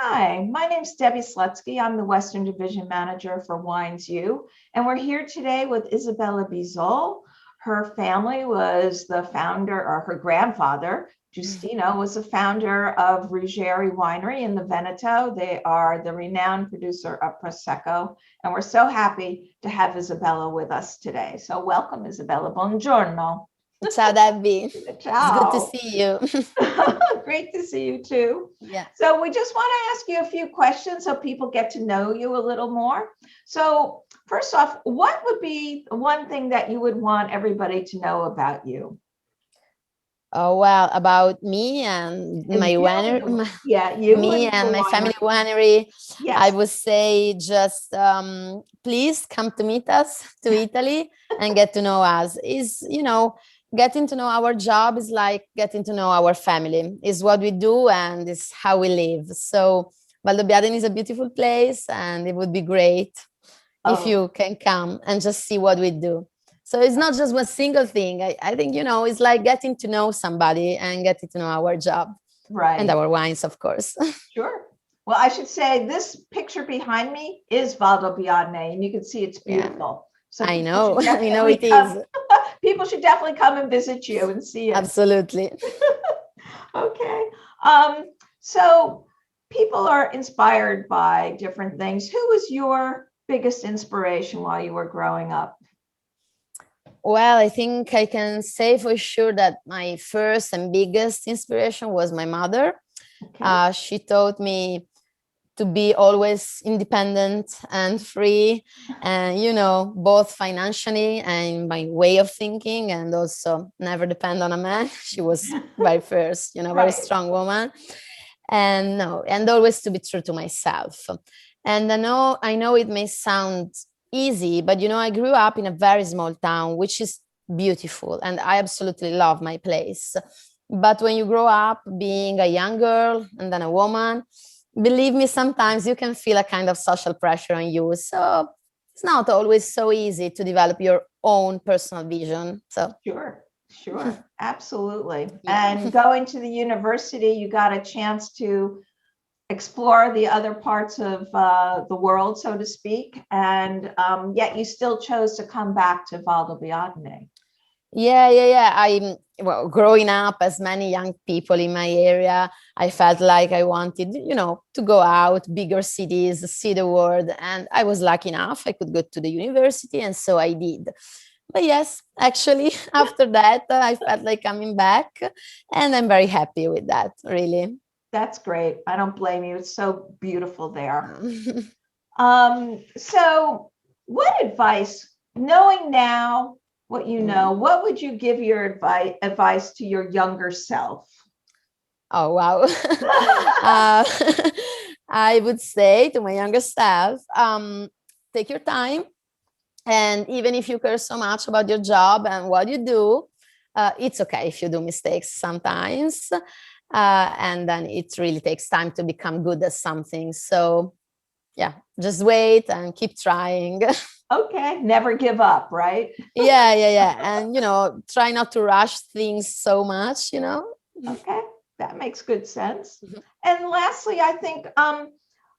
Hi, my name's Debbie Slutsky. I'm the Western Division Manager for WinesU, and we're here today with Isabella Bisol. Her family was the founder, or her grandfather, Giustino, was the founder of Ruggeri Winery in the Veneto. They are the renowned producer of Prosecco, and we're so happy to have Isabella with us today. So welcome, Isabella. Buongiorno. Ciao, Debbie. It's good to Ciao. see you. Great to see you too. Yeah. So we just want to ask you a few questions so people get to know you a little more. So first off, what would be one thing that you would want everybody to know about you? Oh, well, about me and my winery, Yeah, you me and the and my family winery. winery, I Yes. would say just please come to meet us to Italy and get to know us. Getting to know our job is like getting to know our family. Is what we do and is how we live. So Valdobbiadene is a beautiful place, and it would be great if Oh, you can come and just see what we do. So it's not just one single thing. I think, it's like getting to know somebody and getting to know our job and right. our wines, of course. Sure. Well, I should say this picture behind me is Valdobbiadene, and you can see it's Yeah, beautiful. So I people know. should I know definitely it is. come. People should definitely come and visit you and see it. Absolutely. Okay. So people are inspired by different things. Who was your biggest inspiration while you were growing up? Well, I think I can say for sure that my first and biggest inspiration was my mother. Okay. She taught me to be always independent and free, and both financially and my way of thinking, and also never depend on a man. She was very first, very Right. strong woman, and always to be true to myself. And I know it may sound easy, but I grew up in a very small town, which is beautiful, and I absolutely love my place. But when you grow up being a young girl and then a woman, believe me, sometimes you can feel a kind of social pressure on you. So it's not always so easy to develop your own personal vision. So Sure, absolutely. yeah. And going to the university, you got a chance to explore the other parts of the world, so to speak, and yet you still chose to come back to Valdobbiadene. Yeah. Well, growing up as many young people in my area, I felt like I wanted, to go out, bigger cities, see the world. And I was lucky enough, I could go to the university. And so I did. But yes, actually, after that, I felt like coming back. And I'm very happy with that, really. That's great. I don't blame you. It's so beautiful there. So what advice, knowing now what you know, what would you give your advice to your younger self? Oh, wow. I would say to my younger self, take your time. And even if you care so much about your job and what you do, it's okay if you do mistakes sometimes. And then it really takes time to become good at something. So yeah, just wait and keep trying. Okay, never give up, right? Yeah. And, try not to rush things so much. Okay, that makes good sense. Mhm. And lastly, I think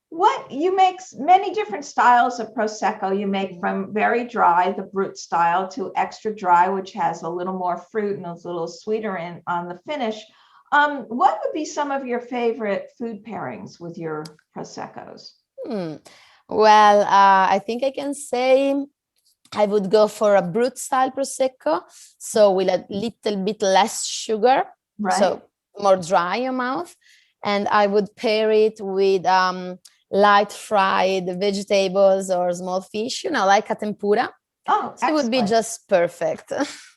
what you make many different styles of Prosecco. You make from very dry, the Brut style, to extra dry, which has a little more fruit and a little sweeter on the finish. What would be some of your favorite food pairings with your Proseccos? Hmm. Well, I think I can say I would go for a Brut style Prosecco. So with a little bit less sugar. Right. So more dry in your mouth. And I would pair it with light fried vegetables or small fish, like a tempura. Oh, So it would be excellent. just perfect.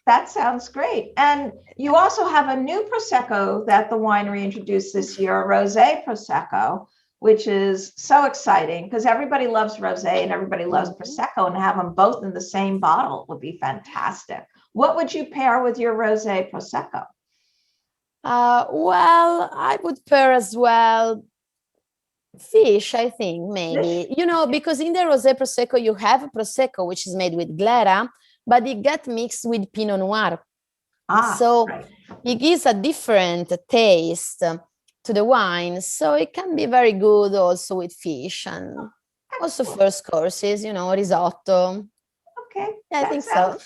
That sounds great. And you also have a new Prosecco that the winery introduced this year, a Rosé Prosecco, which is so exciting because everybody loves Rosé and everybody loves Prosecco, and have them both in the same bottle would be fantastic. What would you pair with your Rosé Prosecco? Well, I would pair as well fish, I think, maybe. Because in the Rosé Prosecco, you have a Prosecco, which is made with Glera, but it gets mixed with Pinot Noir. Ah, So right. it gives a different taste. to the wine. So it can be very good also with fish and also Excellent. first courses, risotto. Okay, Yeah, I think so.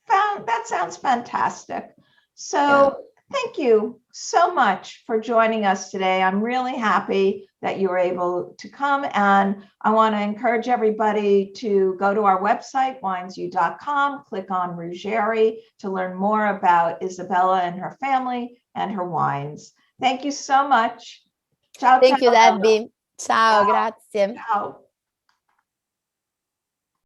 that sounds fantastic. So Yeah. thank you so much for joining us today. I'm really happy that you were able to come, and I want to encourage everybody to go to our website, winesu.com, click on Ruggeri to learn more about Isabella and her family and her wines. Thank you so much. Ciao, Thank you, ciao. Debbie. Ciao, Ciao. grazie. Ciao.